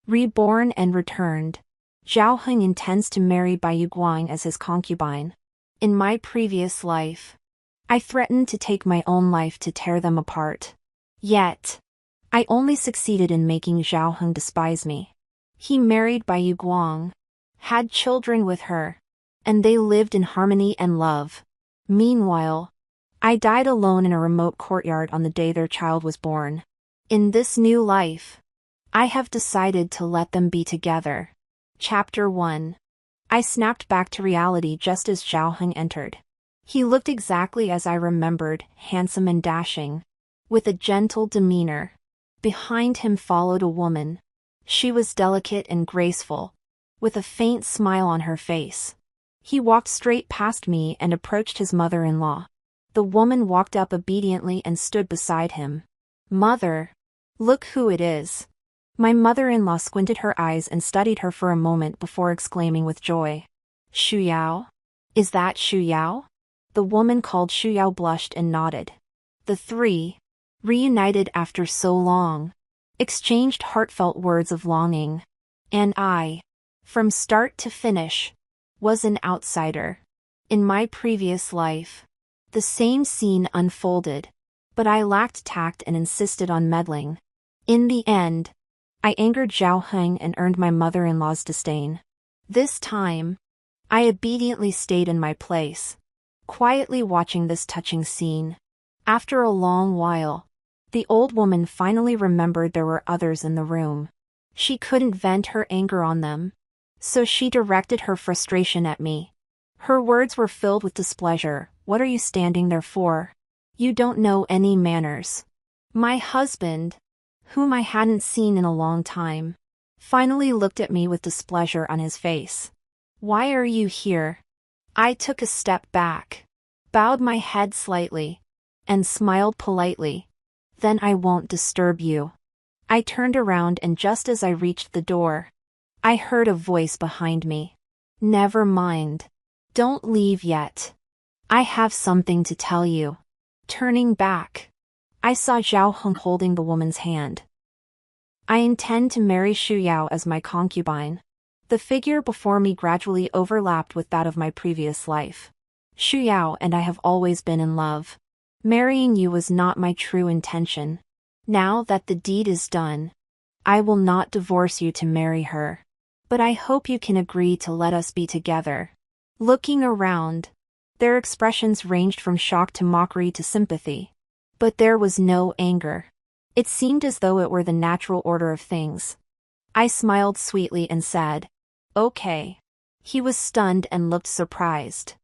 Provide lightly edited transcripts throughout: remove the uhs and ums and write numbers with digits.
Reborn and returned. Zhao Heng intends to marry Bai Guang as his concubine. In my previous life, I threatened to take my own life to tear them apart. Yet, I only succeeded in making Zhao Heng despise me. He married Bai Guang, had children with her, and they lived in harmony and love. Meanwhile, I died alone in a remote courtyard on the day their child was born. In this new life, I have decided to let them be together. Chapter 1. I snapped back to reality just as Zhao Heng entered. He looked exactly as I remembered, handsome and dashing, with a gentle demeanor. Behind him followed a woman. She was delicate and graceful, with a faint smile on her face. He walked straight past me and approached his mother-in-law. The woman walked up obediently and stood beside him. "Mother, look who it is." My mother-in-law squinted her eyes and studied her for a moment before exclaiming with joy. "Xu Yao? Is that Xu Yao?" The woman called Xu Yao blushed and nodded. The three, reunited after so long, exchanged heartfelt words of longing. And I, from start to finish, was an outsider. In my previous life, the same scene unfolded, but I lacked tact and insisted on meddling. In the end, I angered Zhao Heng and earned my mother-in-law's disdain. This time, I obediently stayed in my place, quietly watching this touching scene. After a long while, the old woman finally remembered there were others in the room. She couldn't vent her anger on them, so she directed her frustration at me. Her words were filled with displeasure. "What are you standing there for? You don't know any manners." My husband, whom I hadn't seen in a long time, finally looked at me with displeasure on his face. "Why are you here?" I took a step back, bowed my head slightly, and smiled politely. "Then I won't disturb you." I turned around and just as I reached the door, I heard a voice behind me. "Never mind. Don't leave yet. I have something to tell you." Turning back, I saw Zhao Heng holding the woman's hand. "I intend to marry Xu Yao as my concubine." The figure before me gradually overlapped with that of my previous life. "Xu Yao and I have always been in love. Marrying you was not my true intention. Now that the deed is done, I will not divorce you to marry her. But I hope you can agree to let us be together." Looking around, their expressions ranged from shock to mockery to sympathy. But there was no anger. It seemed as though it were the natural order of things. I smiled sweetly and said, "Okay." He was stunned and looked surprised.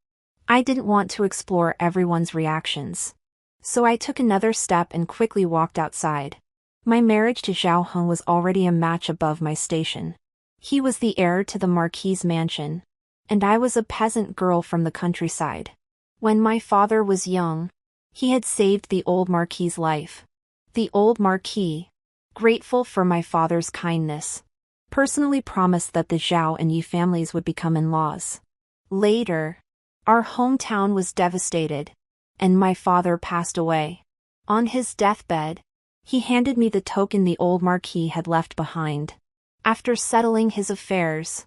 I didn't want to explore everyone's reactions, so I took another step and quickly walked outside. My marriage to Zhao Heng was already a match above my station. He was the heir to the Marquis's mansion, and I was a peasant girl from the countryside. When my father was young, he had saved the old Marquis's life. The old Marquis, grateful for my father's kindness, personally promised that the Zhao and Yi families would become in-laws. Later, our hometown was devastated, and my father passed away. On his deathbed, he handed me the token the old Marquis had left behind. After settling his affairs,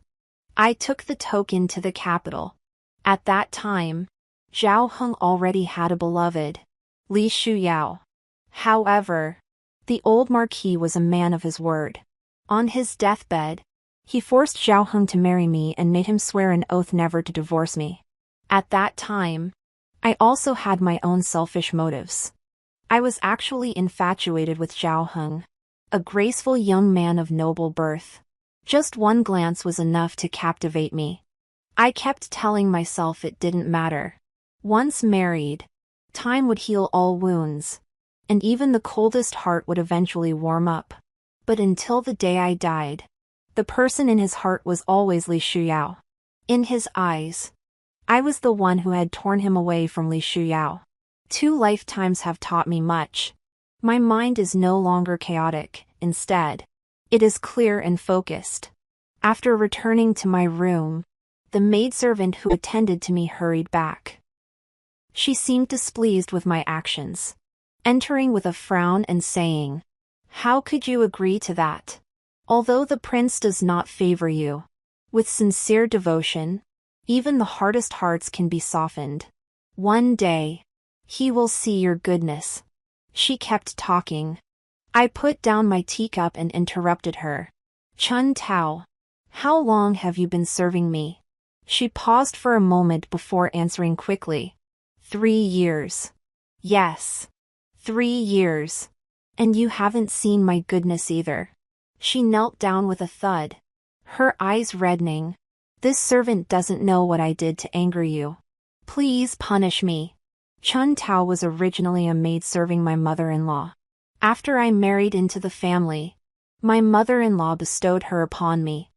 I took the token to the capital. At that time, Zhao Heng already had a beloved, Li Xu Yao. However, the old Marquis was a man of his word. On his deathbed, he forced Zhao Heng to marry me and made him swear an oath never to divorce me. At that time, I also had my own selfish motives. I was actually infatuated with Zhao Heng, a graceful young man of noble birth. Just one glance was enough to captivate me. I kept telling myself it didn't matter. Once married, time would heal all wounds, and even the coldest heart would eventually warm up. But until the day I died, the person in his heart was always Li Xu Yao. In his eyes, I was the one who had torn him away from Li Xu Yao. 2 lifetimes have taught me much. My mind is no longer chaotic, instead, it is clear and focused. After returning to my room, the maidservant who attended to me hurried back. She seemed displeased with my actions, entering with a frown and saying, "How could you agree to that? Although the prince does not favor you with sincere devotion, even the hardest hearts can be softened. One day, he will see your goodness. She kept talking. I put down my teacup and interrupted her. Chun Tao, how long have you been serving me? She paused for a moment before answering quickly. 3 years. Yes. 3 years. And you haven't seen my goodness either. She knelt down with a thud, her eyes reddening. This servant doesn't know what I did to anger you. Please punish me. Chun Tao was originally a maid serving my mother-in-law. After I married into the family, my mother-in-law bestowed her upon me.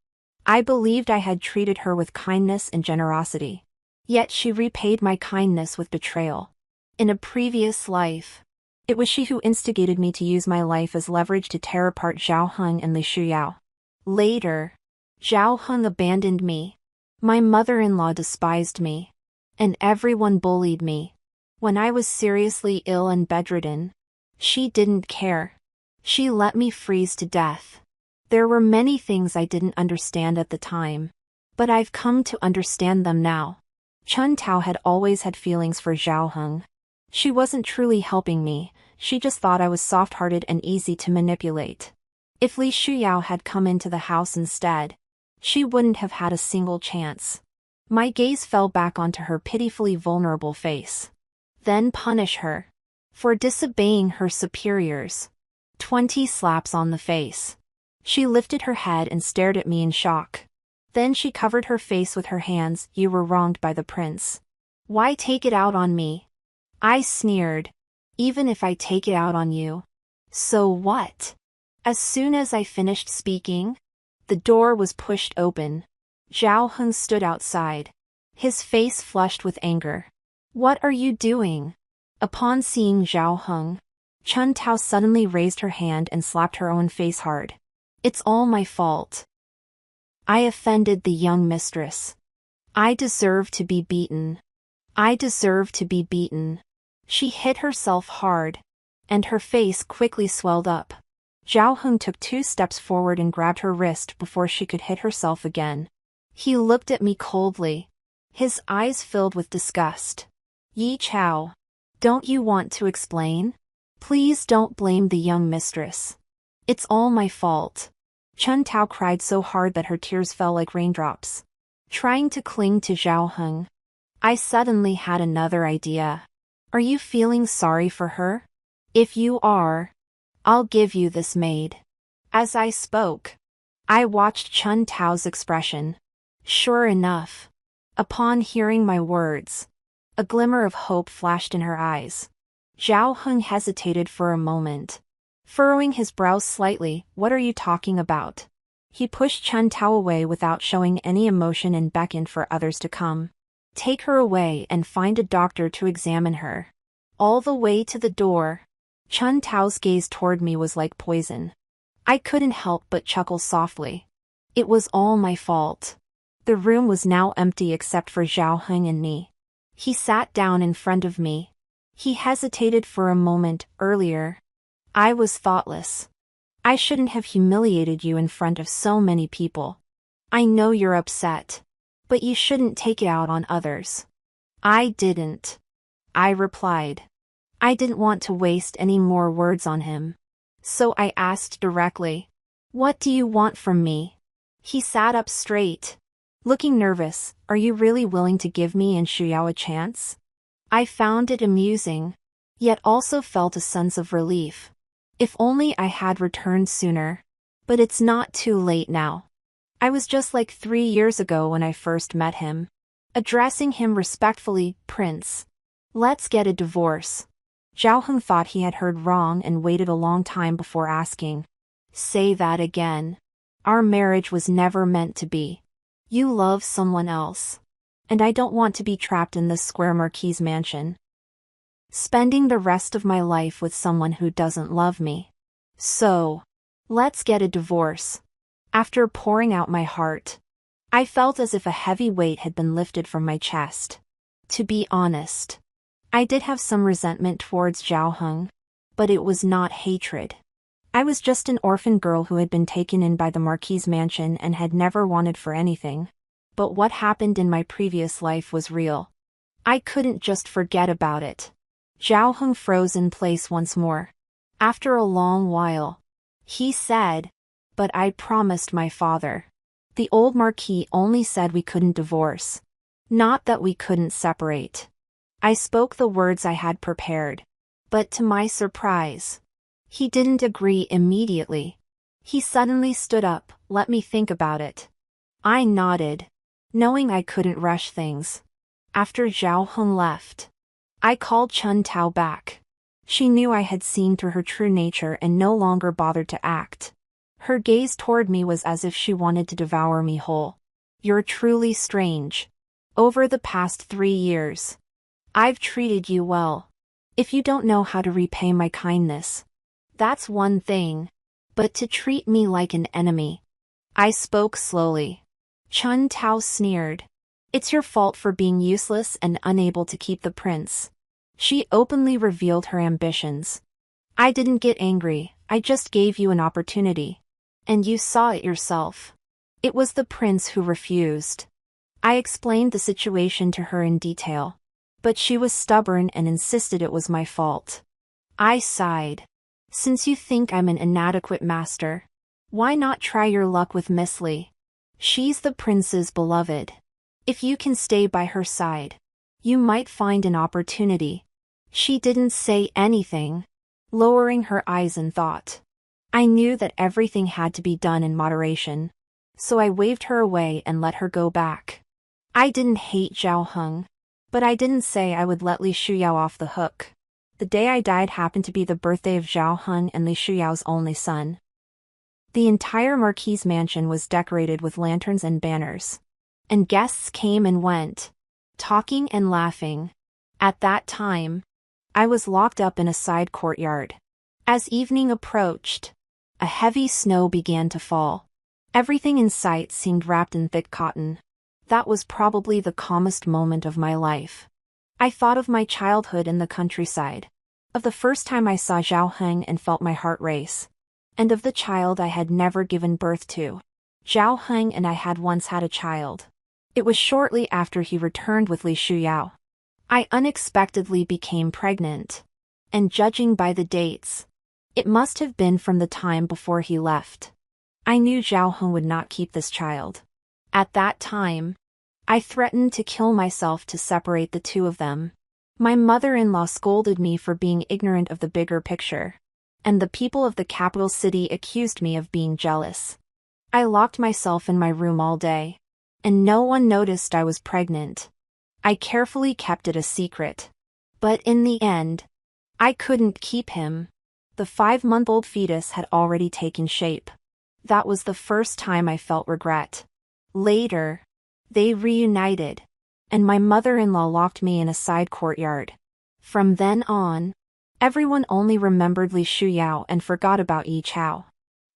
I believed I had treated her with kindness and generosity. Yet she repaid my kindness with betrayal. In a previous life, it was she who instigated me to use my life as leverage to tear apart Zhao Heng and Li Shuyao. Later, Zhao Heng abandoned me. My mother-in-law despised me. And everyone bullied me. When I was seriously ill and bedridden, she didn't care. She let me freeze to death. There were many things I didn't understand at the time, but I've come to understand them now. Chun Tao had always had feelings for Zhao Heng. She wasn't truly helping me, she just thought I was soft-hearted and easy to manipulate. If Li Shuyao had come into the house instead, she wouldn't have had a single chance. My gaze fell back onto her pitifully vulnerable face. Then punish her. For disobeying her superiors. 20 slaps on the face. She lifted her head and stared at me in shock. Then she covered her face with her hands. You were wronged by the prince. Why take it out on me? I sneered. Even if I take it out on you. So what? As soon as I finished speaking, the door was pushed open. Zhao Heng stood outside, his face flushed with anger. What are you doing? Upon seeing Zhao Heng, Chun Tao suddenly raised her hand and slapped her own face hard. It's all my fault. I offended the young mistress. I deserve to be beaten. I deserve to be beaten. She hit herself hard, and her face quickly swelled up. Zhao Heng took 2 steps forward and grabbed her wrist before she could hit herself again. He looked at me coldly, his eyes filled with disgust. Yi Chao, don't you want to explain? Please don't blame the young mistress. It's all my fault. Chun Tao cried so hard that her tears fell like raindrops. Trying to cling to Zhao Heng, I suddenly had another idea. Are you feeling sorry for her? If you are, I'll give you this maid. As I spoke, I watched Chun Tao's expression. Sure enough, upon hearing my words, a glimmer of hope flashed in her eyes. Zhao Heng hesitated for a moment, furrowing his brows slightly. What are you talking about? He pushed Chun Tao away without showing any emotion and beckoned for others to come. Take her away and find a doctor to examine her. All the way to the door, Chun Tao's gaze toward me was like poison. I couldn't help but chuckle softly. It was all my fault. The room was now empty except for Zhao Heng and me. He sat down in front of me. He hesitated for a moment. Earlier, I was thoughtless. I shouldn't have humiliated you in front of so many people. I know you're upset, but you shouldn't take it out on others. I didn't. I replied. I didn't want to waste any more words on him. So I asked directly, what do you want from me? He sat up straight, looking nervous. Are you really willing to give me and Shuyao a chance? I found it amusing, yet also felt a sense of relief. If only I had returned sooner. But it's not too late now. I was just like 3 years ago when I first met him. Addressing him respectfully, Prince. Let's get a divorce. Zhao Heng thought he had heard wrong and waited a long time before asking. Say that again. Our marriage was never meant to be. You love someone else. And I don't want to be trapped in this square marquise mansion, spending the rest of my life with someone who doesn't love me. So, let's get a divorce. After pouring out my heart, I felt as if a heavy weight had been lifted from my chest. To be honest, I did have some resentment towards Zhao Heng, but it was not hatred. I was just an orphan girl who had been taken in by the Marquis's mansion and had never wanted for anything. But what happened in my previous life was real. I couldn't just forget about it. Zhao Heng froze in place once more. After a long while, he said, "But I promised my father." The old Marquis only said we couldn't divorce. Not that we couldn't separate. I spoke the words I had prepared. But to my surprise, he didn't agree immediately. He suddenly stood up. "Let me think about it." I nodded, knowing I couldn't rush things. After Zhao Heng left, I called Chun Tao back. She knew I had seen through her true nature and no longer bothered to act. Her gaze toward me was as if she wanted to devour me whole. "You're truly strange. Over the past 3 years, I've treated you well. If you don't know how to repay my kindness, that's one thing. But to treat me like an enemy." I spoke slowly. Chun Tao sneered. "It's your fault for being useless and unable to keep the prince." She openly revealed her ambitions. "I didn't get angry, I just gave you an opportunity. And you saw it yourself. It was the prince who refused." I explained the situation to her in detail. But she was stubborn and insisted it was my fault. I sighed. "Since you think I'm an inadequate master, why not try your luck with Miss Li? She's the prince's beloved. If you can stay by her side, you might find an opportunity." She didn't say anything, lowering her eyes in thought. I knew that everything had to be done in moderation, so I waved her away and let her go back. I didn't hate Zhao Heng, but I didn't say I would let Li Shuyao off the hook. The day I died happened to be the birthday of Zhao Heng and Li Shuyao's only son. The entire Marquis' mansion was decorated with lanterns and banners, and guests came and went, talking and laughing. At that time, I was locked up in a side courtyard. As evening approached, a heavy snow began to fall. Everything in sight seemed wrapped in thick cotton. That was probably the calmest moment of my life. I thought of my childhood in the countryside, of the first time I saw Zhao Heng and felt my heart race, and of the child I had never given birth to. Zhao Heng and I had once had a child. It was shortly after he returned with Li Shuyao. I unexpectedly became pregnant, and judging by the dates, it must have been from the time before he left. I knew Zhao Heng would not keep this child. At that time, I threatened to kill myself to separate the two of them. My mother-in-law scolded me for being ignorant of the bigger picture, and the people of the capital city accused me of being jealous. I locked myself in my room all day, and no one noticed I was pregnant. I carefully kept it a secret. But in the end, I couldn't keep him. The 5-month-old fetus had already taken shape. That was the first time I felt regret. Later, they reunited, and my mother-in-law locked me in a side courtyard. From then on, everyone only remembered Li Shuyao and forgot about Yi Chao.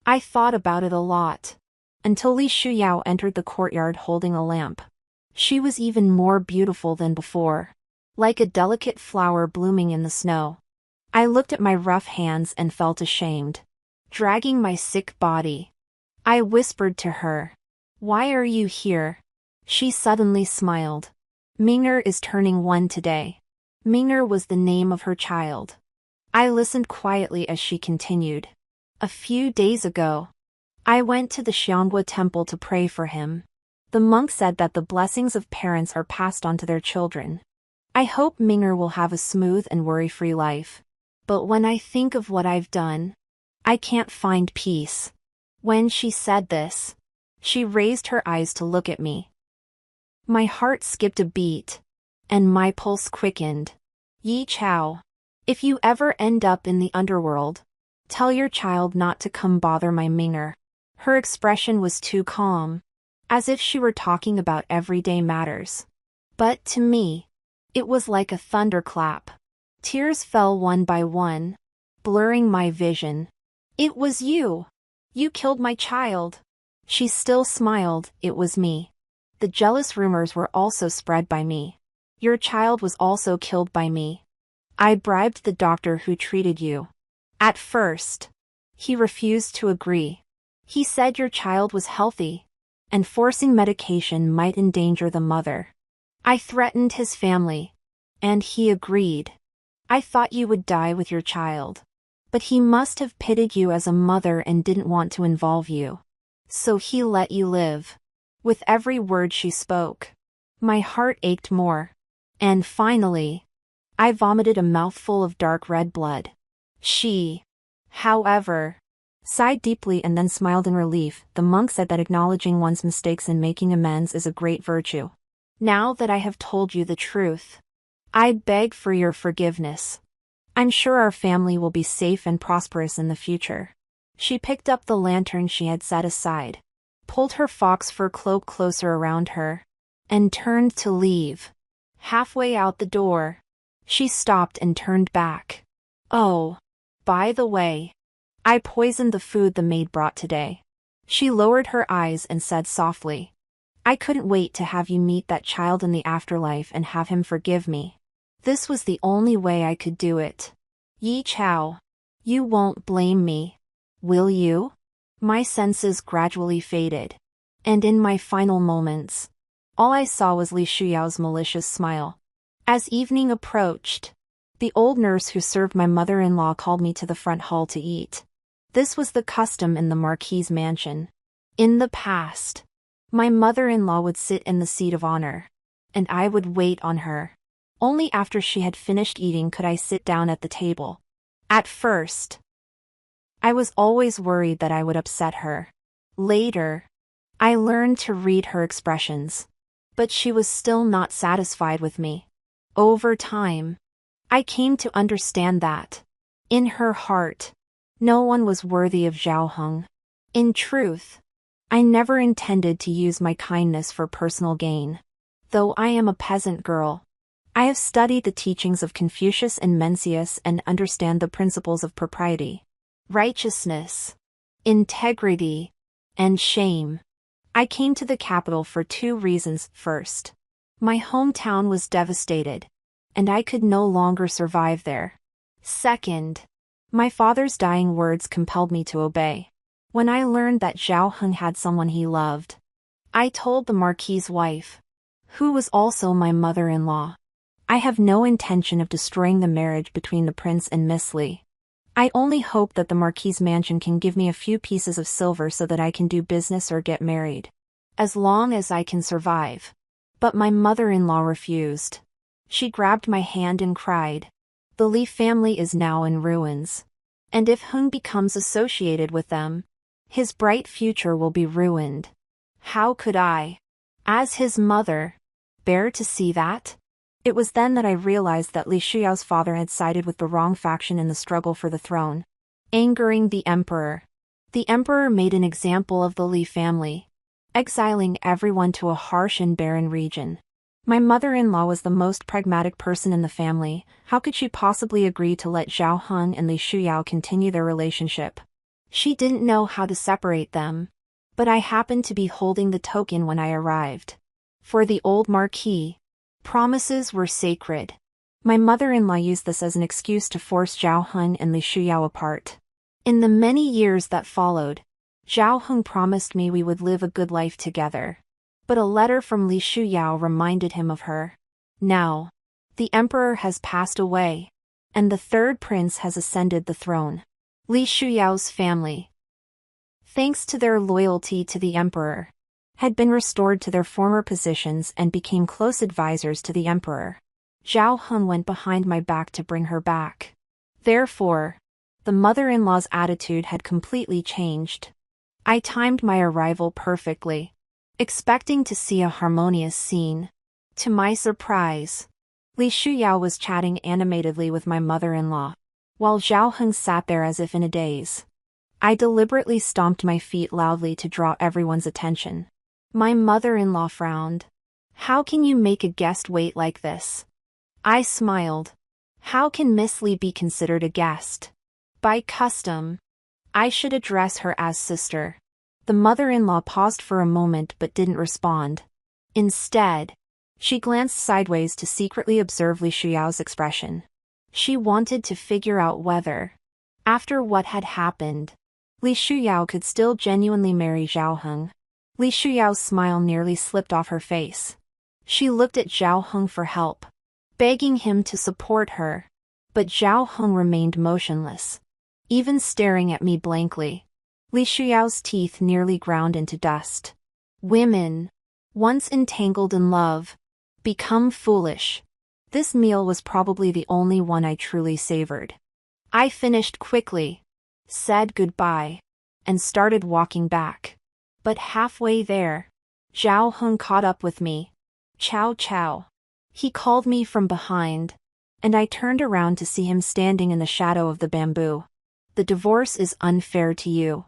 I thought about it a lot, until Li Shuyao entered the courtyard holding a lamp. She was even more beautiful than before, like a delicate flower blooming in the snow. I looked at my rough hands and felt ashamed. Dragging my sick body, I whispered to her, "Why are you here?" She suddenly smiled. "Ming'er is turning 1 today." Ming'er was the name of her child. I listened quietly as she continued. "A few days ago, I went to the Xianghua temple to pray for him. The monk said that the blessings of parents are passed on to their children. I hope Ming'er will have a smooth and worry-free life. But when I think of what I've done, I can't find peace." When she said this, she raised her eyes to look at me. My heart skipped a beat, and my pulse quickened. "Yi Chao, if you ever end up in the underworld, tell your child not to come bother my Ming'er." Her expression was too calm, as if she were talking about everyday matters. But to me, it was like a thunderclap. Tears fell one by one, blurring my vision. "It was you! You killed my child!" She still smiled. "It was me. The jealous rumors were also spread by me. Your child was also killed by me. I bribed the doctor who treated you. At first, He refused to agree. He said your child was healthy, and forcing medication might endanger the mother. I threatened his family, and he agreed. I thought you would die with your child. But he must have pitied you as a mother and didn't want to involve you. So he let you live. With every word she spoke, my heart ached more. And finally, I vomited a mouthful of dark red blood. She, however, sighed deeply and then smiled in relief. The monk said that acknowledging one's mistakes and making amends is a great virtue. Now that I have told you the truth, I beg for your forgiveness. I'm sure our family will be safe and prosperous in the future. She picked up the lantern she had set aside, pulled her fox fur cloak closer around her, and turned to leave. Halfway out the door, she stopped and turned back. Oh, by the way, I poisoned the food the maid brought today. She lowered her eyes and said softly, I couldn't wait to have you meet that child in the afterlife and have him forgive me. This was the only way I could do it. Yi Chao, you won't blame me, will you? My senses gradually faded, and in my final moments, all I saw was Li Shuyao's malicious smile. As evening approached, the old nurse who served my mother-in-law called me to the front hall to eat. This was the custom in the Marquis's mansion. In the past, my mother-in-law would sit in the seat of honor, and I would wait on her. Only after she had finished eating could I sit down at the table. At first, I was always worried that I would upset her. Later, I learned to read her expressions. But she was still not satisfied with me. Over time, I came to understand that, in her heart, no one was worthy of Zhao Heng. In truth, I never intended to use my kindness for personal gain. Though I am a peasant girl, I have studied the teachings of Confucius and Mencius and understand the principles of propriety, righteousness, integrity, and shame. I came to the capital for 2 reasons. First, my hometown was devastated, and I could no longer survive there. Second, my father's dying words compelled me to obey. When I learned that Zhao Heng had someone he loved, I told the Marquis's wife, who was also my mother-in-law. I have no intention of destroying the marriage between the prince and Miss Li. I only hope that the Marquis's mansion can give me a few pieces of silver so that I can do business or get married. As long as I can survive. But my mother-in-law refused. She grabbed my hand and cried. The Li family is now in ruins. And if Heng becomes associated with them, his bright future will be ruined. How could I, as his mother, bear to see that? It was then that I realized that Li Shuyao's father had sided with the wrong faction in the struggle for the throne, angering the emperor. The emperor made an example of the Li family, exiling everyone to a harsh and barren region. My mother-in-law was the most pragmatic person in the family. How could she possibly agree to let Zhao Heng and Li Shuyao continue their relationship? She didn't know how to separate them. But I happened to be holding the token when I arrived. For the old Marquis, promises were sacred. My mother-in-law used this as an excuse to force Zhao Heng and Li Shuyao apart. In the many years that followed, Zhao Heng promised me we would live a good life together. But a letter from Li Shuyao reminded him of her. Now, the emperor has passed away, and the 3rd prince has ascended the throne. Li Shuyao's family, thanks to their loyalty to the emperor, had been restored to their former positions and became close advisors to the emperor. Zhao Heng went behind my back to bring her back. Therefore, the mother-in-law's attitude had completely changed. I timed my arrival perfectly, expecting to see a harmonious scene. To my surprise, Li Shuyao was chatting animatedly with my mother-in-law, while Zhao Heng sat there as if in a daze. I deliberately stomped my feet loudly to draw everyone's attention. My mother-in-law frowned. How can you make a guest wait like this? I smiled. How can Miss Li be considered a guest? By custom, I should address her as sister. The mother-in-law paused for a moment but didn't respond. Instead, she glanced sideways to secretly observe Li Shuyao's expression. She wanted to figure out whether, after what had happened, Li Shuyao could still genuinely marry Zhao Heng. Li Shuyao's smile nearly slipped off her face. She looked at Zhao Heng for help, begging him to support her. But Zhao Heng remained motionless, even staring at me blankly. Li Shuyao's teeth nearly ground into dust. Women, once entangled in love, become foolish. This meal was probably the only one I truly savored. I finished quickly, said goodbye, and started walking back. But halfway there, Zhao Heng caught up with me. Chow chow. He called me from behind, and I turned around to see him standing in the shadow of the bamboo. The divorce is unfair to you.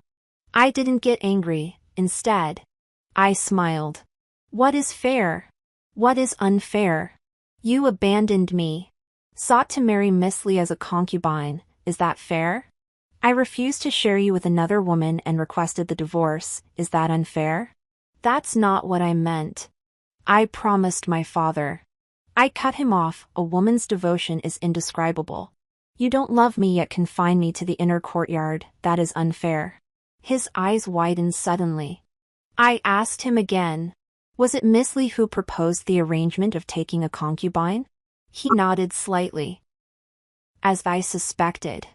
I didn't get angry, instead, I smiled. What is fair? What is unfair? You abandoned me. Sought to marry Miss Li as a concubine, is that fair? I refused to share you with another woman and requested the divorce, is that unfair? That's not what I meant. I promised my father. I cut him off. A woman's devotion is indescribable. You don't love me yet confine me to the inner courtyard, that is unfair. His eyes widened suddenly. I asked him again. Was it Miss Li who proposed the arrangement of taking a concubine? He nodded slightly. As I suspected.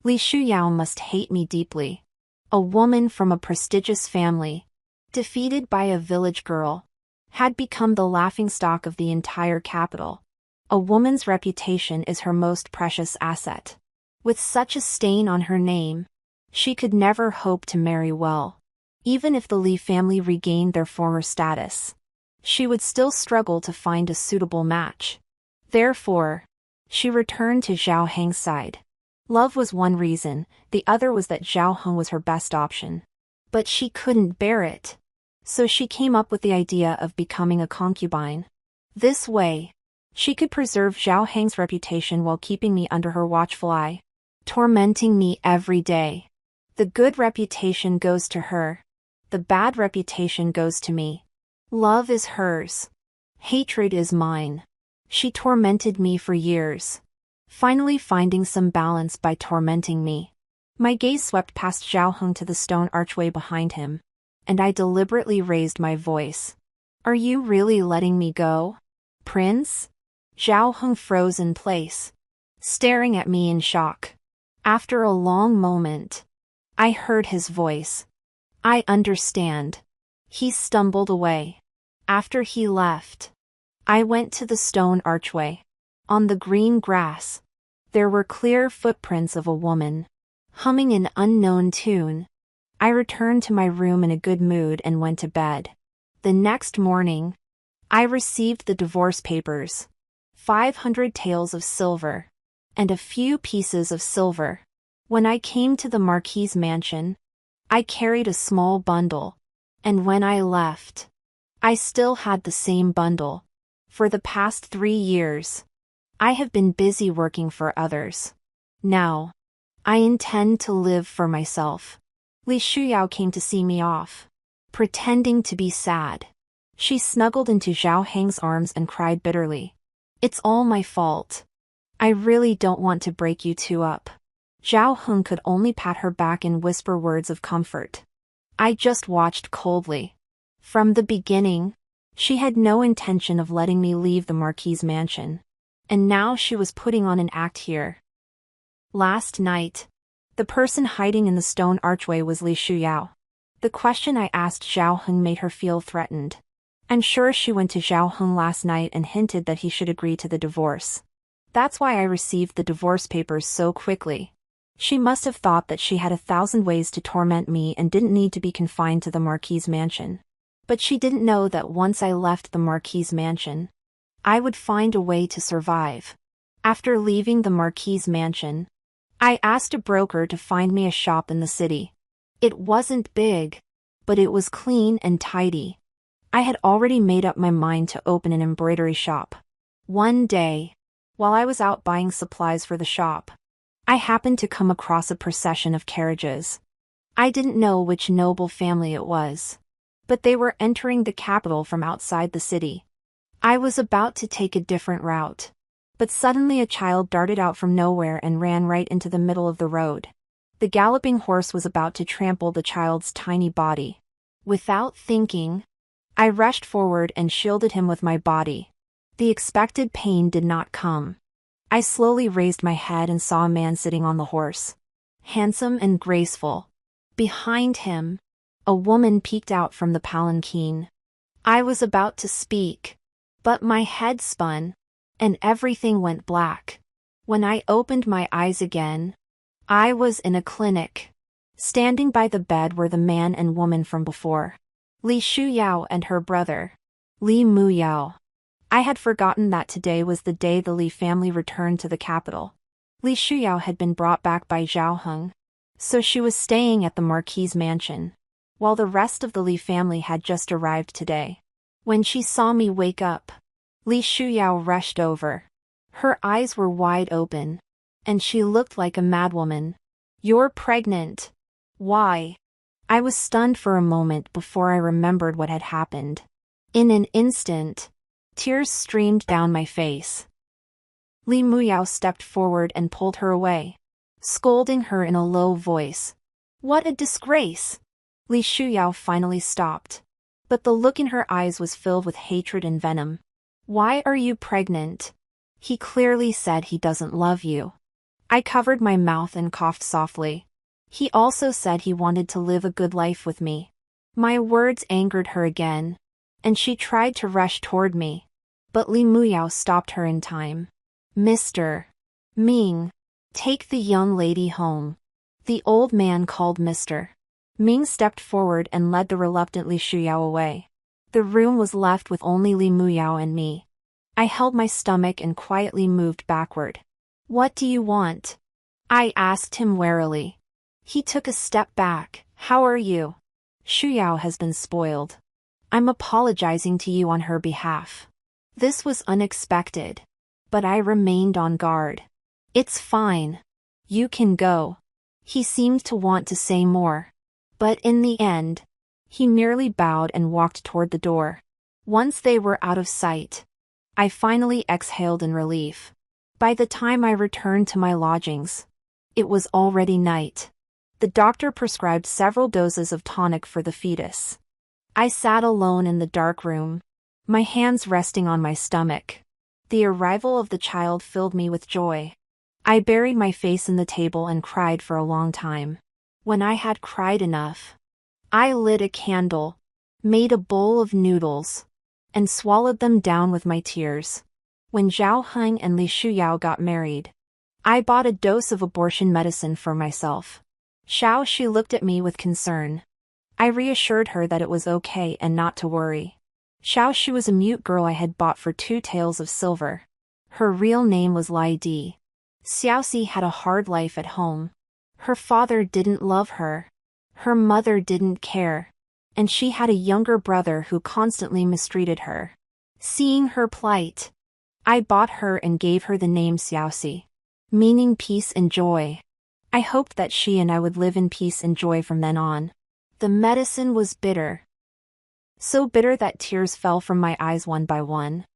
Li Shuyao must hate me deeply. A woman from a prestigious family, defeated by a village girl, had become the laughingstock of the entire capital. A woman's reputation is her most precious asset. With such a stain on her name, she could never hope to marry well. Even if the Li family regained their former status, she would still struggle to find a suitable match. Therefore, she returned to Zhao Heng's side. Love was one reason, the other was that Zhao Heng was her best option. But she couldn't bear it. So she came up with the idea of becoming a concubine. This way, she could preserve Zhao Heng's reputation while keeping me under her watchful eye, tormenting me every day. The good reputation goes to her. The bad reputation goes to me. Love is hers. Hatred is mine. She tormented me for years, finally finding some balance by tormenting me. My gaze swept past Zhao Heng to the stone archway behind him, and I deliberately raised my voice. Are you really letting me go, Prince? Zhao Heng froze in place, staring at me in shock. After a long moment, I heard his voice. I understand. He stumbled away. After he left, I went to the stone archway. On the green grass, there were clear footprints of a woman, humming an unknown tune. I returned to my room in a good mood and went to bed. The next morning, I received the divorce papers, 500 taels of silver, and a few pieces of silver. When I came to the Marquis's mansion, I carried a small bundle, and when I left, I still had the same bundle. For the past 3 years, I have been busy working for others. Now, I intend to live for myself. Li Shuyao came to see me off, pretending to be sad. She snuggled into Zhao Heng's arms and cried bitterly. It's all my fault. I really don't want to break you two up. Zhao Heng could only pat her back and whisper words of comfort. I just watched coldly. From the beginning, she had no intention of letting me leave the Marquis's mansion. And now she was putting on an act here. Last night, the person hiding in the stone archway was Li Shuyao. The question I asked Zhao Heng made her feel threatened. I'm sure she went to Zhao Heng last night and hinted that he should agree to the divorce. That's why I received the divorce papers so quickly. She must have thought that she had 1,000 ways to torment me and didn't need to be confined to the Marquis's mansion. But she didn't know that once I left the Marquis's mansion, I would find a way to survive. After leaving the Marquis's mansion, I asked a broker to find me a shop in the city. It wasn't big, but it was clean and tidy. I had already made up my mind to open an embroidery shop. One day, while I was out buying supplies for the shop, I happened to come across a procession of carriages. I didn't know which noble family it was, but they were entering the capital from outside the city. I was about to take a different route, but suddenly a child darted out from nowhere and ran right into the middle of the road. The galloping horse was about to trample the child's tiny body. Without thinking, I rushed forward and shielded him with my body. The expected pain did not come. I slowly raised my head and saw a man sitting on the horse. Handsome and graceful. Behind him, a woman peeked out from the palanquin. I was about to speak, but my head spun, and everything went black. When I opened my eyes again, I was in a clinic. Standing by the bed were the man and woman from before. Li Shuyao and her brother, Li Muyao. I had forgotten that today was the day the Li family returned to the capital. Li Shuyao had been brought back by Zhao Heng, so she was staying at the Marquis's mansion, while the rest of the Li family had just arrived today. When she saw me wake up, Li Shuyao rushed over. Her eyes were wide open, and she looked like a madwoman. "You're pregnant. Why?" I was stunned for a moment before I remembered what had happened. In an instant, tears streamed down my face. Li Muyao stepped forward and pulled her away, scolding her in a low voice. "What a disgrace!" Li Shuyao finally stopped, but the look in her eyes was filled with hatred and venom. "Why are you pregnant? He clearly said he doesn't love you." I covered my mouth and coughed softly. He also said he wanted to live a good life with me. My words angered her again, and she tried to rush toward me, but Li Muyao stopped her in time. "Mr. Ming, take the young lady home." The old man called Mr. Ming stepped forward and led the reluctant Li Shuyao away. The room was left with only Li Muyao and me. I held my stomach and quietly moved backward. "What do you want?" I asked him warily. He took a step back. "How are you?" "Shuyao has been spoiled. I'm apologizing to you on her behalf." This was unexpected, but I remained on guard. "It's fine. You can go." He seemed to want to say more, but in the end, he merely bowed and walked toward the door. Once they were out of sight, I finally exhaled in relief. By the time I returned to my lodgings, it was already night. The doctor prescribed several doses of tonic for the fetus. I sat alone in the dark room, my hands resting on my stomach. The arrival of the child filled me with joy. I buried my face in the table and cried for a long time. When I had cried enough, I lit a candle, made a bowl of noodles, and swallowed them down with my tears. When Zhao Heng and Li Shuyao got married, I bought a dose of abortion medicine for myself. Xiao Shi looked at me with concern. I reassured her that it was okay and not to worry. Xiao Shi was a mute girl I had bought for 2 taels of silver. Her real name was Lai Di. Xiaoxi had a hard life at home. Her father didn't love her. Her mother didn't care. And she had a younger brother who constantly mistreated her. Seeing her plight, I bought her and gave her the name Xiaoxi, meaning peace and joy. I hoped that she and I would live in peace and joy from then on. The medicine was bitter. So bitter that tears fell from my eyes one by one.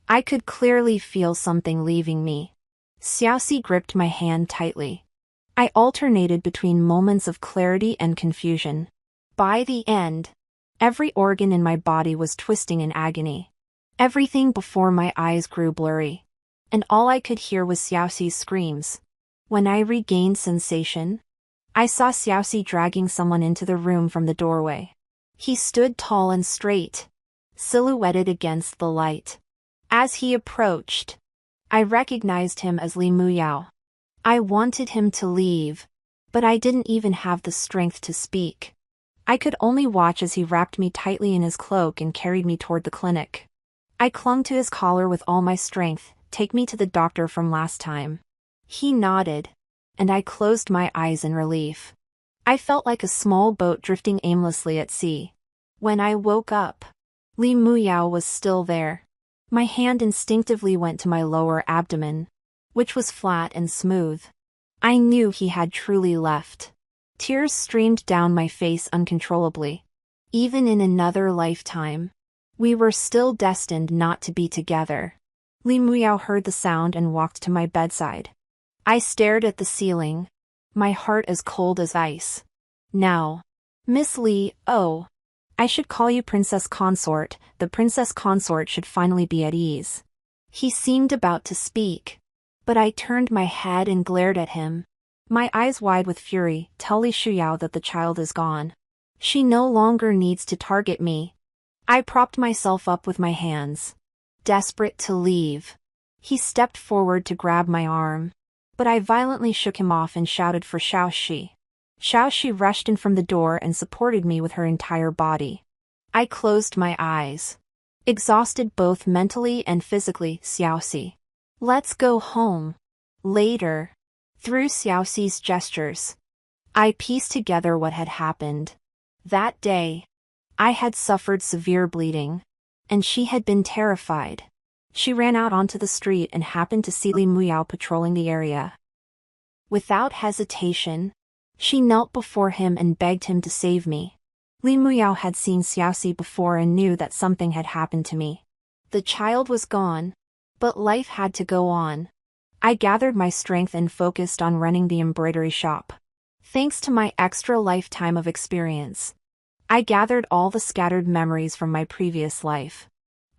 I could clearly feel something leaving me. Xiaoxi gripped my hand tightly. I alternated between moments of clarity and confusion. By the end, every organ in my body was twisting in agony. Everything before my eyes grew blurry, and all I could hear was Xiaoxi's screams. When I regained sensation, I saw Xiaoxi dragging someone into the room from the doorway. He stood tall and straight, silhouetted against the light. As he approached, I recognized him as Li Muyao. I wanted him to leave, but I didn't even have the strength to speak. I could only watch as he wrapped me tightly in his cloak and carried me toward the clinic. I clung to his collar with all my strength. "Take me to the doctor from last time." He nodded, and I closed my eyes in relief. I felt like a small boat drifting aimlessly at sea. When I woke up, Li Muyao was still there. My hand instinctively went to my lower abdomen, which was flat and smooth. I knew he had truly left. Tears streamed down my face uncontrollably. Even in another lifetime, we were still destined not to be together. Li Muyao heard the sound and walked to my bedside. I stared at the ceiling, my heart as cold as ice. Now, Miss Li, oh, I should call you Princess Consort. The Princess Consort should finally be at ease. He seemed about to speak, but I turned my head and glared at him, my eyes wide with fury. Tell Li Shuyao that the child is gone. She no longer needs to target me. I propped myself up with my hands, desperate to leave. He stepped forward to grab my arm, but I violently shook him off and shouted for Xiaoxi. Xiaoxi rushed in from the door and supported me with her entire body. I closed my eyes, exhausted both mentally and physically. Xiaoxi, let's go home. Later, through Xiaoxi's gestures, I pieced together what had happened. That day, I had suffered severe bleeding, and she had been terrified. She ran out onto the street and happened to see Li Muyao patrolling the area. Without hesitation, she knelt before him and begged him to save me. Li Muyao had seen Xiaoxi before and knew that something had happened to me. The child was gone, but life had to go on. I gathered my strength and focused on running the embroidery shop. Thanks to my extra lifetime of experience, I gathered all the scattered memories from my previous life.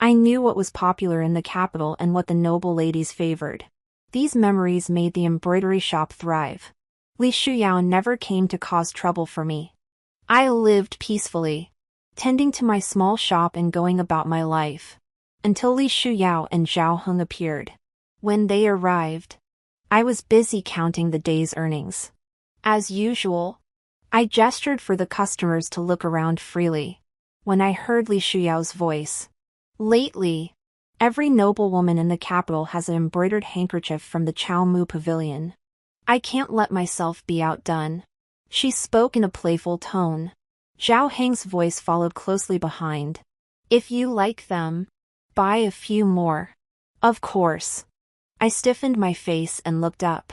I knew what was popular in the capital and what the noble ladies favored. These memories made the embroidery shop thrive. Li Shuyao never came to cause trouble for me. I lived peacefully, tending to my small shop and going about my life, until Li Shuyao and Zhao Heng appeared. When they arrived, I was busy counting the day's earnings. As usual, I gestured for the customers to look around freely, when I heard Li Shuyao's voice. Lately, every noblewoman in the capital has an embroidered handkerchief from the Chao Mu Pavilion. I can't let myself be outdone. She spoke in a playful tone. Zhao Heng's voice followed closely behind. If you like them, buy a few more. Of course. I stiffened my face and looked up,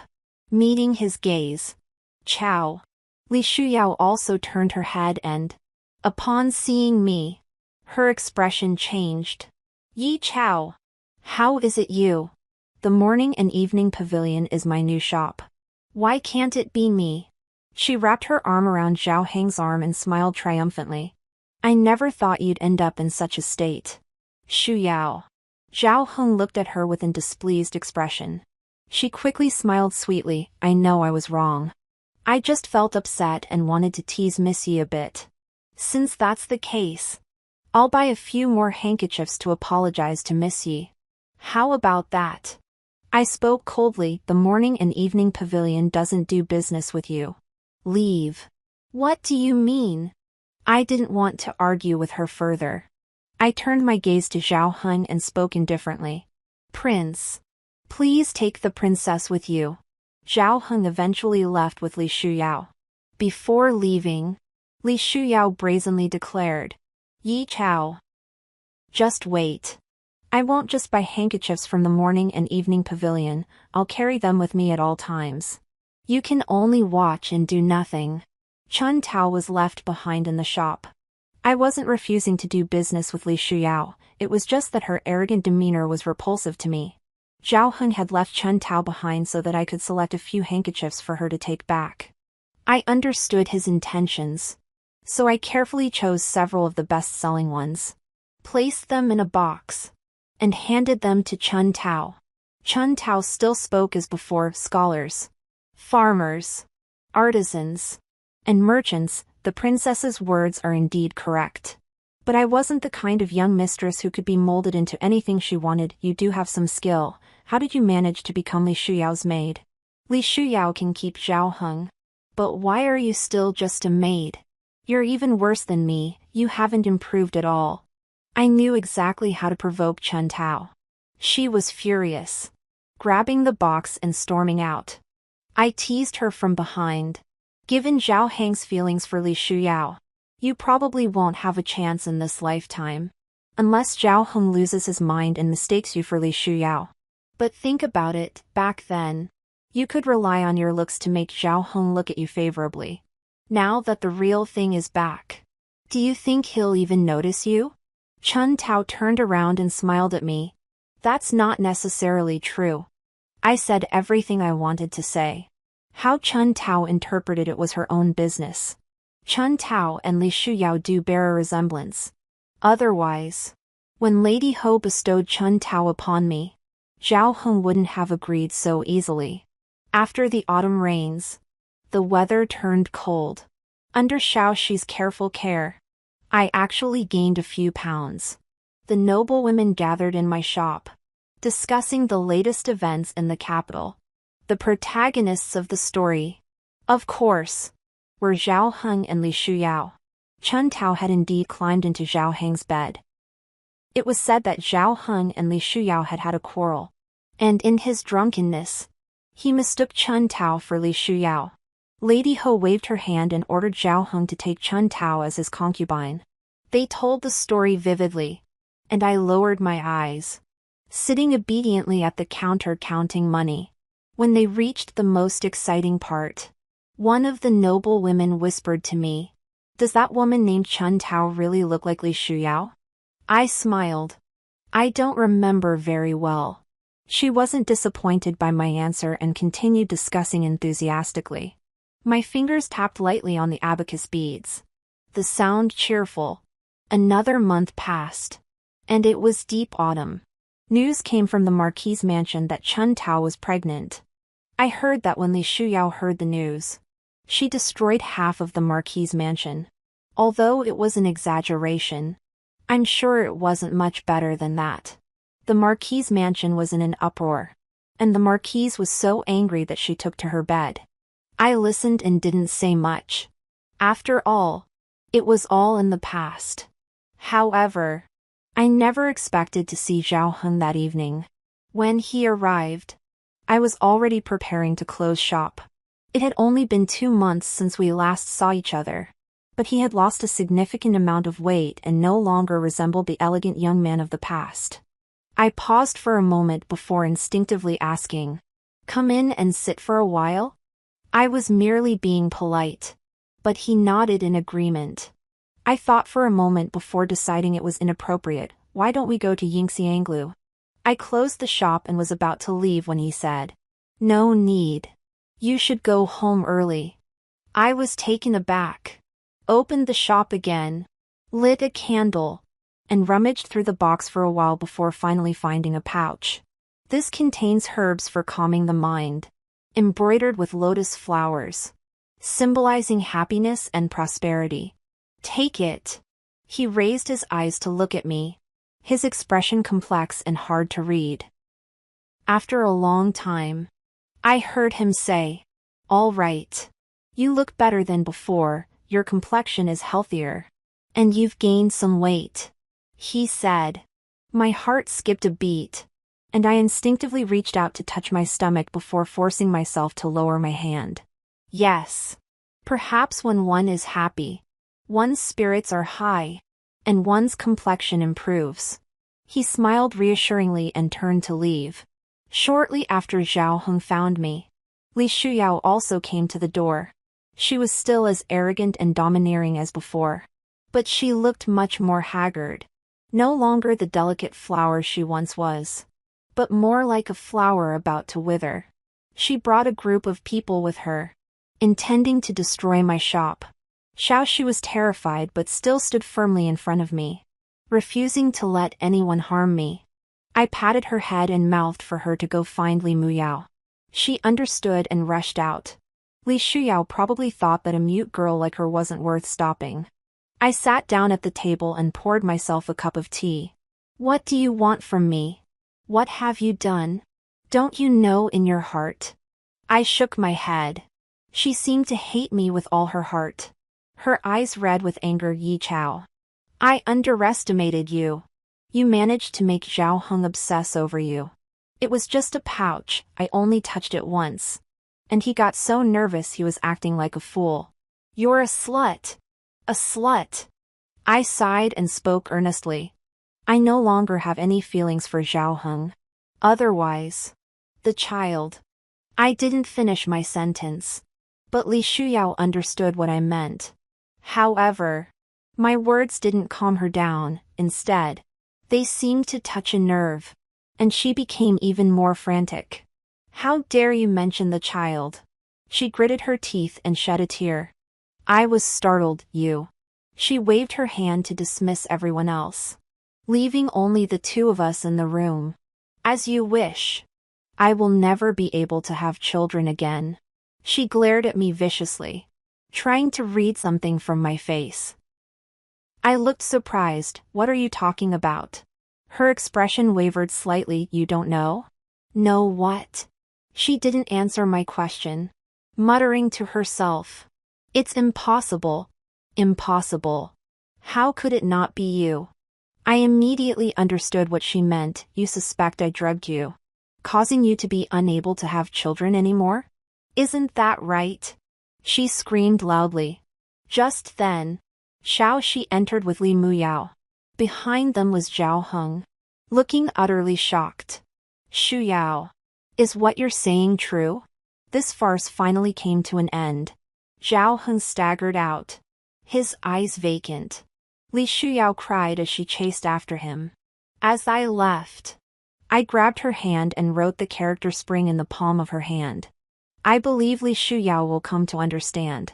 meeting his gaze. Chao. Li Shuyao also turned her head and, upon seeing me, her expression changed. Yi Chao. How is it you? The morning and evening pavilion is my new shop. Why can't it be me? She wrapped her arm around Zhao Heng's arm and smiled triumphantly. I never thought you'd end up in such a state. Shuyao. Zhao Heng looked at her with a displeased expression. She quickly smiled sweetly. I know I was wrong. I just felt upset and wanted to tease Miss Yi a bit. Since that's the case, I'll buy a few more handkerchiefs to apologize to Miss Yi. How about that? I spoke coldly. The morning and evening pavilion doesn't do business with you. Leave. What do you mean? I didn't want to argue with her further. I turned my gaze to Zhao Heng and spoke indifferently. Prince, please take the princess with you. Zhao Heng eventually left with Li Shuyao. Before leaving, Li Shuyao brazenly declared, Yi Chao. Just wait. I won't just buy handkerchiefs from the morning and evening pavilion, I'll carry them with me at all times. You can only watch and do nothing. Chun Tao was left behind in the shop. I wasn't refusing to do business with Li Shuyao, it was just that her arrogant demeanor was repulsive to me. Zhao Heng had left Chun Tao behind so that I could select a few handkerchiefs for her to take back. I understood his intentions, so I carefully chose several of the best-selling ones, placed them in a box, and handed them to Chun Tao. Chun Tao still spoke as before. Scholars, farmers, artisans, and merchants, the princess's words are indeed correct. But I wasn't the kind of young mistress who could be molded into anything she wanted. You do have some skill. How did you manage to become Li Shuyao's maid? Li Shuyao can keep Zhao Heng. But why are you still just a maid? You're even worse than me, you haven't improved at all. I knew exactly how to provoke Chun Tao. She was furious, grabbing the box and storming out. I teased her from behind. Given Zhao Heng's feelings for Li Shuyao, you probably won't have a chance in this lifetime, unless Zhao Heng loses his mind and mistakes you for Li Shuyao. But think about it, back then, you could rely on your looks to make Zhao Heng look at you favorably. Now that the real thing is back, do you think he'll even notice you? Chun Tao turned around and smiled at me. That's not necessarily true. I said everything I wanted to say. How Chun Tao interpreted it was her own business. Chun Tao and Li Shuyao do bear a resemblance. Otherwise, when Lady Ho bestowed Chun Tao upon me, Zhao Heng wouldn't have agreed so easily. After the autumn rains, the weather turned cold. Under Xiaoxi's careful care, I actually gained a few pounds. The noblewomen gathered in my shop, discussing the latest events in the capital. The protagonists of the story, of course, were Zhao Heng and Li Shuyao. Chun Tao had indeed climbed into Zhao Heng's bed. It was said that Zhao Heng and Li Shuyao had had a quarrel, and in his drunkenness, he mistook Chun Tao for Li Shuyao. Lady Ho waved her hand and ordered Zhao Heng to take Chun Tao as his concubine. They told the story vividly, and I lowered my eyes, sitting obediently at the counter counting money. When they reached the most exciting part, one of the noble women whispered to me, "Does that woman named Chun Tao really look like Li Shuyao?" I smiled. I don't remember very well. She wasn't disappointed by my answer and continued discussing enthusiastically. My fingers tapped lightly on the abacus beads. The sound cheerful. Another month passed, and it was deep autumn. News came from the Marquis's mansion that Chun Tao was pregnant. I heard that when Li Shuyao heard the news, she destroyed half of the Marquis's mansion. Although it was an exaggeration, I'm sure it wasn't much better than that. The Marquis's mansion was in an uproar, and the Marquise was so angry that she took to her bed. I listened and didn't say much. After all, it was all in the past. However, I never expected to see Zhao Heng that evening. When he arrived, I was already preparing to close shop. It had only been 2 months since we last saw each other, but he had lost a significant amount of weight and no longer resembled the elegant young man of the past. I paused for a moment before instinctively asking, "Come in and sit for a while?" I was merely being polite, but he nodded in agreement. I thought for a moment before deciding it was inappropriate. "Why don't we go to Yingxianglu?" I closed the shop and was about to leave when he said, "No need. You should go home early." I was taken aback, opened the shop again, lit a candle, and rummaged through the box for a while before finally finding a pouch. This contains herbs for calming the mind, embroidered with lotus flowers, symbolizing happiness and prosperity. "Take it." He raised his eyes to look at me, his expression complex and hard to read. After a long time, I heard him say, "All right. You look better than before, your complexion is healthier. And you've gained some weight," he said. My heart skipped a beat, and I instinctively reached out to touch my stomach before forcing myself to lower my hand. Yes. Perhaps when one is happy, one's spirits are high, and one's complexion improves. He smiled reassuringly and turned to leave. Shortly after Zhao Heng found me, Li Shuyao also came to the door. She was still as arrogant and domineering as before, but she looked much more haggard. No longer the delicate flower she once was, but more like a flower about to wither. She brought a group of people with her, intending to destroy my shop. Xiaoxi was terrified but still stood firmly in front of me, refusing to let anyone harm me. I patted her head and mouthed for her to go find Li Muyao. She understood and rushed out. Li Shuyao probably thought that a mute girl like her wasn't worth stopping. I sat down at the table and poured myself a cup of tea. "What do you want from me? What have you done? Don't you know in your heart?" I shook my head. She seemed to hate me with all her heart. Her eyes red with anger. "Yi Chao. I underestimated you. You managed to make Zhao Heng obsess over you. It was just a pouch, I only touched it once. And he got so nervous he was acting like a fool. You're a slut. A slut." I sighed and spoke earnestly. I no longer have any feelings for Zhao Heng. Otherwise, the child. I didn't finish my sentence, but Li Shuyao understood what I meant. However, my words didn't calm her down. Instead, they seemed to touch a nerve, and she became even more frantic. "How dare you mention the child?" She gritted her teeth and shed a tear. I was startled, you. She waved her hand to dismiss everyone else, leaving only the two of us in the room. As you wish. I will never be able to have children again. She glared at me viciously, trying to read something from my face. I looked surprised. What are you talking about? Her expression wavered slightly. You don't know? Know what? She didn't answer my question, muttering to herself. It's impossible. Impossible. How could it not be you? I immediately understood what she meant. You suspect I drugged you, causing you to be unable to have children anymore? Isn't that right? She screamed loudly. Just then, Xiaoxi entered with Li Muyao. Behind them was Zhao Heng, looking utterly shocked. Shu Yao, is what you're saying true? This farce finally came to an end. Zhao Heng staggered out, his eyes vacant. Li Shuyao cried as she chased after him. As I left, I grabbed her hand and wrote the character spring in the palm of her hand. I believe Li Shuyao will come to understand.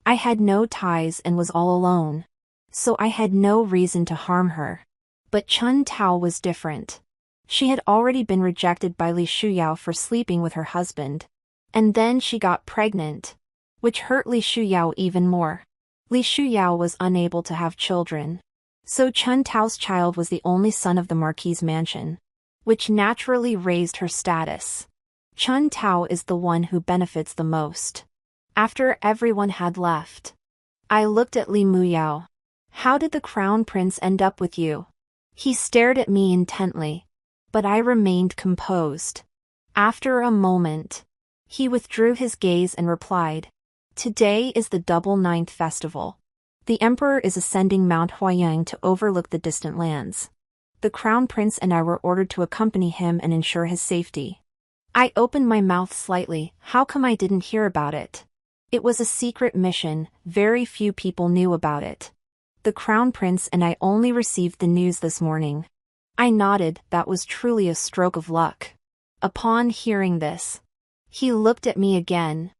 I had no ties and was all alone, so I had no reason to harm her. But Chun Tao was different. She had already been rejected by Li Shuyao for sleeping with her husband, and then she got pregnant, which hurt Li Shuyao even more. Li Shuyao was unable to have children, so Chun Tao's child was the only son of the Marquis's mansion, which naturally raised her status. Chun Tao is the one who benefits the most. After everyone had left, I looked at Li Muyao. How did the crown prince end up with you? He stared at me intently, but I remained composed. After a moment, he withdrew his gaze and replied, Today is the Double Ninth Festival. The emperor is ascending Mount Huayang to overlook the distant lands. The crown prince and I were ordered to accompany him and ensure his safety. I opened my mouth slightly. How come I didn't hear about it? It was a secret mission, very few people knew about it. The crown prince and I only received the news this morning. I nodded. That was truly a stroke of luck. Upon hearing this, he looked at me again.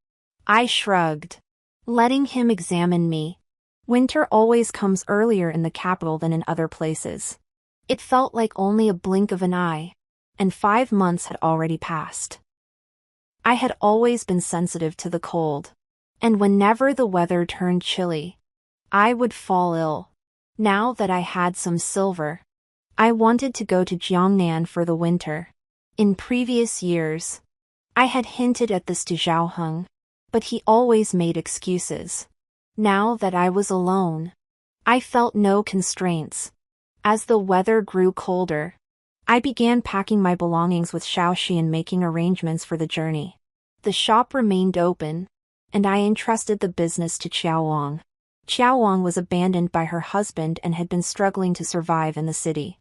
I shrugged, letting him examine me. Winter always comes earlier in the capital than in other places. It felt like only a blink of an eye, and 5 months had already passed. I had always been sensitive to the cold, and whenever the weather turned chilly, I would fall ill. Now that I had some silver, I wanted to go to Jiangnan for the winter. In previous years, I had hinted at this to Zhao Heng, but he always made excuses. Now that I was alone, I felt no constraints. As the weather grew colder, I began packing my belongings with Xiaoxi and making arrangements for the journey. The shop remained open, and I entrusted the business to Qiaowang. Qiaowang was abandoned by her husband and had been struggling to survive in the city.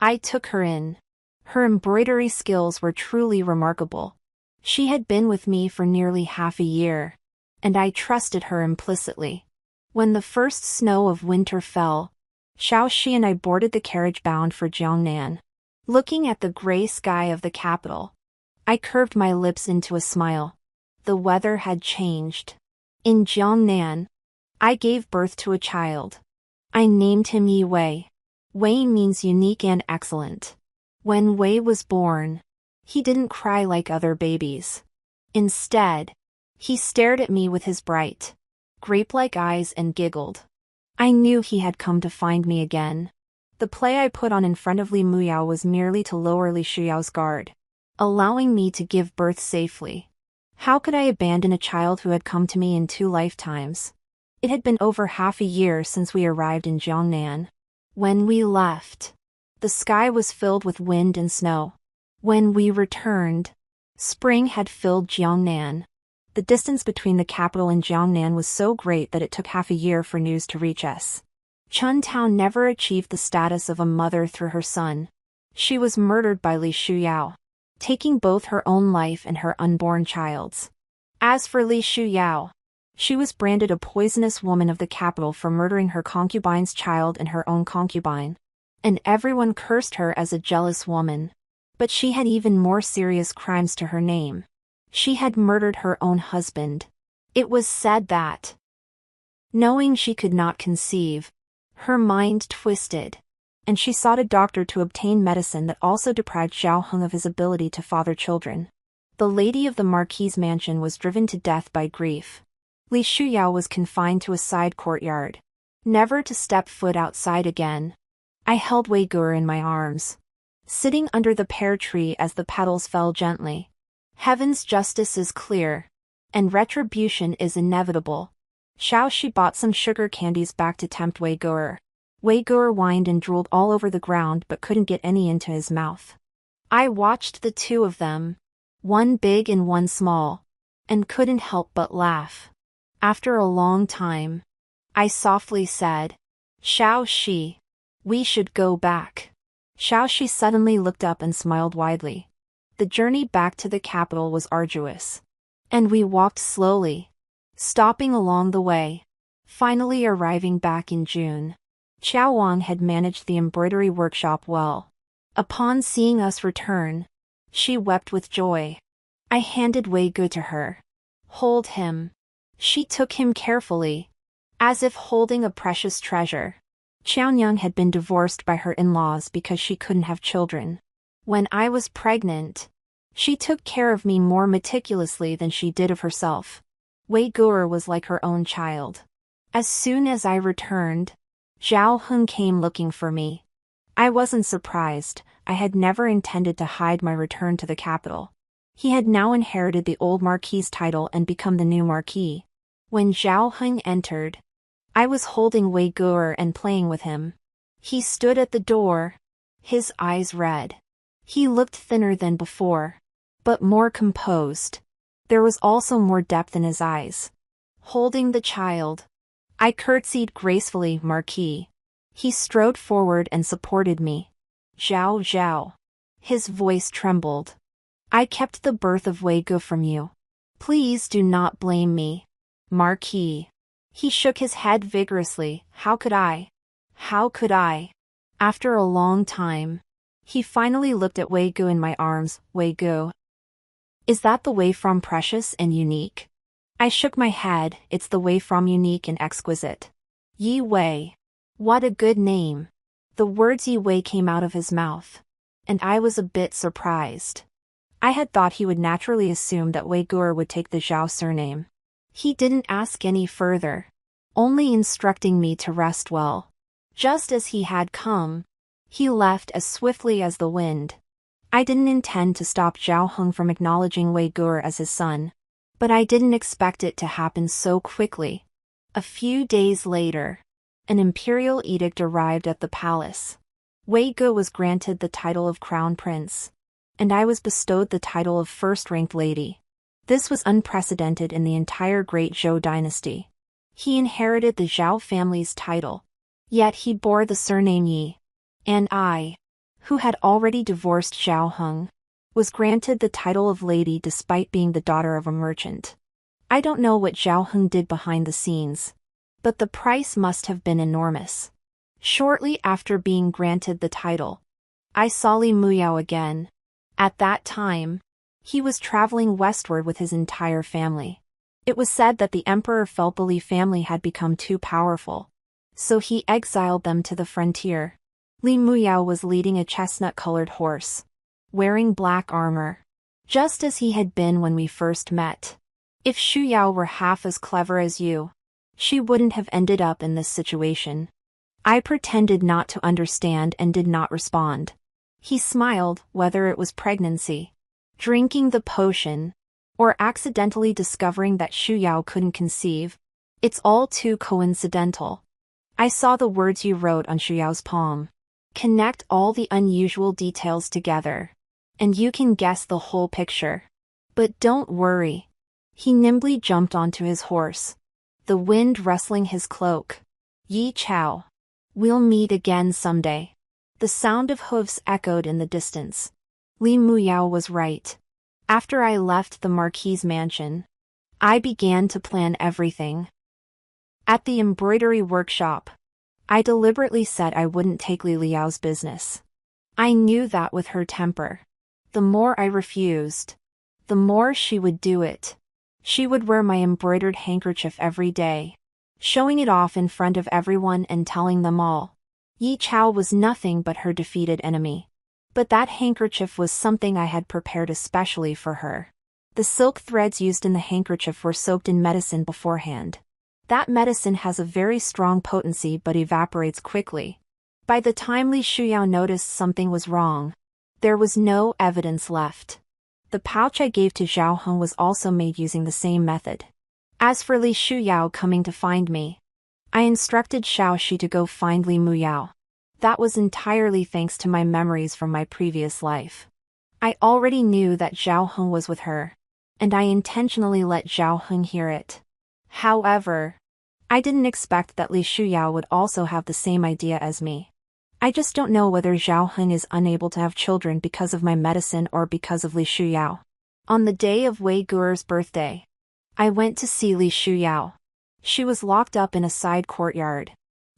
I took her in. Her embroidery skills were truly remarkable. She had been with me for nearly half a year, and I trusted her implicitly. When the first snow of winter fell, Xiaoxi and I boarded the carriage bound for Jiangnan. Looking at the gray sky of the capital, I curved my lips into a smile. The weather had changed. In Jiangnan, I gave birth to a child. I named him Yi Wei. Wei means unique and excellent. When Wei was born, he didn't cry like other babies. Instead, he stared at me with his bright, grape-like eyes and giggled. I knew he had come to find me again. The play I put on in front of Li Muyao was merely to lower Li Shuyao's guard, allowing me to give birth safely. How could I abandon a child who had come to me in 2 lifetimes? It had been over half a year since we arrived in Jiangnan. When we left, the sky was filled with wind and snow. When we returned, spring had filled Jiangnan. The distance between the capital and Jiangnan was so great that it took half a year for news to reach us. Chun Tao never achieved the status of a mother through her son. She was murdered by Li Shuyao, taking both her own life and her unborn child's. As for Li Shuyao, she was branded a poisonous woman of the capital for murdering her concubine's child and her own concubine, and everyone cursed her as a jealous woman. But she had even more serious crimes to her name. She had murdered her own husband. It was said that, knowing she could not conceive, her mind twisted, and she sought a doctor to obtain medicine that also deprived Zhao Heng of his ability to father children. The lady of the Marquis's mansion was driven to death by grief. Li Shuyao was confined to a side courtyard, never to step foot outside again. I held Wei Gur in my arms, sitting under the pear tree as the petals fell gently. Heaven's justice is clear, and retribution is inevitable. Xiao Shi bought some sugar candies back to tempt Wei Gur. Wei Gur whined and drooled all over the ground but couldn't get any into his mouth. I watched the two of them, one big and one small, and couldn't help but laugh. After a long time, I softly said, "Xiao Shi, we should go back." Xiao Shi suddenly looked up and smiled widely. The journey back to the capital was arduous, and we walked slowly, stopping along the way, finally arriving back in June. Qiao Wang had managed the embroidery workshop well. Upon seeing us return, she wept with joy. I handed Wei Gu to her. "Hold him." She took him carefully, as if holding a precious treasure. Qiaonyang had been divorced by her in-laws because she couldn't have children. When I was pregnant, she took care of me more meticulously than she did of herself. Wei Gur was like her own child. As soon as I returned, Zhao Heng came looking for me. I wasn't surprised. I had never intended to hide my return to the capital. He had now inherited the old Marquis's title and become the new Marquis. When Zhao Heng entered, I was holding Wei Gur and playing with him. He stood at the door, his eyes red. He looked thinner than before, but more composed. There was also more depth in his eyes. Holding the child, I curtsied gracefully, "Marquis." He strode forward and supported me. "Zhao Zhao." His voice trembled. "I kept the birth of Wei Gu from you. Please do not blame me, Marquis." He shook his head vigorously. How could I? How could I? After a long time, he finally looked at Wei Gu in my arms. "Wei Gu, is that the Wei from precious and unique?" I shook my head. "It's the Wei from unique and exquisite." "Yi Wei. What a good name." The words Yi Wei came out of his mouth, and I was a bit surprised. I had thought he would naturally assume that Wei Gur would take the Zhao surname. He didn't ask any further, only instructing me to rest well. Just as he had come, he left as swiftly as the wind. I didn't intend to stop Zhao Heng from acknowledging Wei Gur as his son, but I didn't expect it to happen so quickly. A few days later, an imperial edict arrived at the palace. Wei Gu was granted the title of crown prince, and I was bestowed the title of first-ranked lady. This was unprecedented in the entire Great Zhou dynasty. He inherited the Zhao family's title, yet he bore the surname Yi. And I, who had already divorced Zhao Heng, was granted the title of lady despite being the daughter of a merchant. I don't know what Zhao Heng did behind the scenes, but the price must have been enormous. Shortly after being granted the title, I saw Li Muyao again. At that time, he was traveling westward with his entire family. It was said that the emperor felt the Li family had become too powerful, so he exiled them to the frontier. Li Muyao was leading a chestnut-colored horse, wearing black armor, just as he had been when we first met. If Xu Yao were half as clever as you, she wouldn't have ended up in this situation. I pretended not to understand and did not respond. He smiled, whether it was pregnancy, drinking the potion, or accidentally discovering that Xu Yao couldn't conceive. It's all too coincidental. I saw the words you wrote on Xu Yao's palm. Connect all the unusual details together, and you can guess the whole picture. But don't worry. He nimbly jumped onto his horse, the wind rustling his cloak. Yi Chao. We'll meet again someday. The sound of hooves echoed in the distance. Li Muyao was right. After I left the Marquis's mansion, I began to plan everything. At the embroidery workshop, I deliberately said I wouldn't take Li Liao's business. I knew that with her temper, the more I refused, the more she would do it. She would wear my embroidered handkerchief every day, showing it off in front of everyone and telling them all. Yi Chao was nothing but her defeated enemy. But that handkerchief was something I had prepared especially for her. The silk threads used in the handkerchief were soaked in medicine beforehand. That medicine has a very strong potency but evaporates quickly. By the time Li Shuyao noticed something was wrong, there was no evidence left. The pouch I gave to Zhao Heng was also made using the same method. As for Li Shuyao coming to find me, I instructed Xiao Shi to go find Li Muyao. That was entirely thanks to my memories from my previous life. I already knew that Zhao Heng was with her, and I intentionally let Zhao Heng hear it. However, I didn't expect that Li Shuyao would also have the same idea as me. I just don't know whether Zhao Heng is unable to have children because of my medicine or because of Li Shuyao. On the day of Wei Guer's birthday, I went to see Li Shuyao. She was locked up in a side courtyard,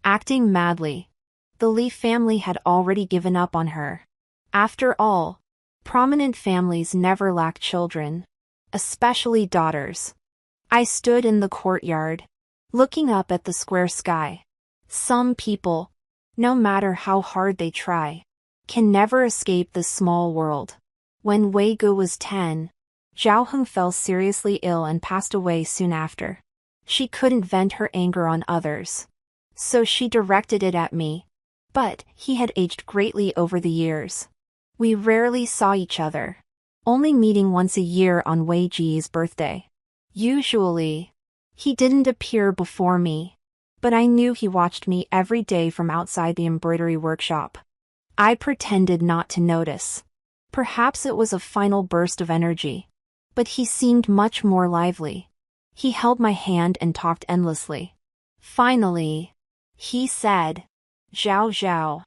acting madly. The Li family had already given up on her. After all, prominent families never lack children, especially daughters. I stood in the courtyard, looking up at the square sky. Some people, no matter how hard they try, can never escape this small world. When Wei Gu was 10, Zhao Heng fell seriously ill and passed away soon after. She couldn't vent her anger on others, so she directed it at me. But he had aged greatly over the years. We rarely saw each other, only meeting once a year on Wei Ji's birthday. Usually, he didn't appear before me, but I knew he watched me every day from outside the embroidery workshop. I pretended not to notice. Perhaps it was a final burst of energy, but he seemed much more lively. He held my hand and talked endlessly. Finally, he said, "Zhao Zhao.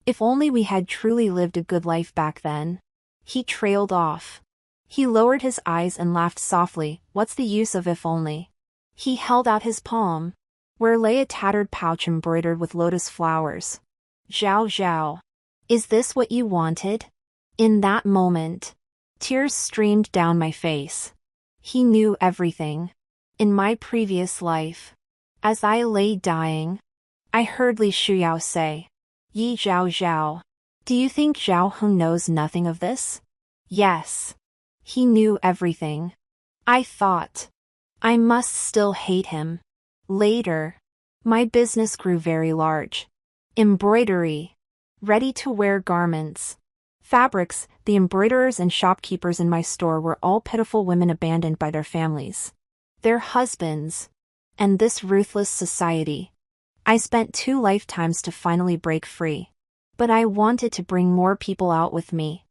If only we had truly lived a good life back then." He trailed off. He lowered his eyes and laughed softly. What's the use of if only? He held out his palm, where lay a tattered pouch embroidered with lotus flowers. "Zhao Zhao. Is this what you wanted?" In that moment, tears streamed down my face. He knew everything. In my previous life, as I lay dying, I heard Li Shuyao say, "Yi Zhao Zhao. Do you think Zhao Heng knows nothing of this?" Yes. He knew everything. I thought, I must still hate him. Later, my business grew very large. Embroidery, ready-to-wear garments, fabrics. The embroiderers and shopkeepers in my store were all pitiful women abandoned by their families, their husbands, and this ruthless society. I spent 2 lifetimes to finally break free. But I wanted to bring more people out with me.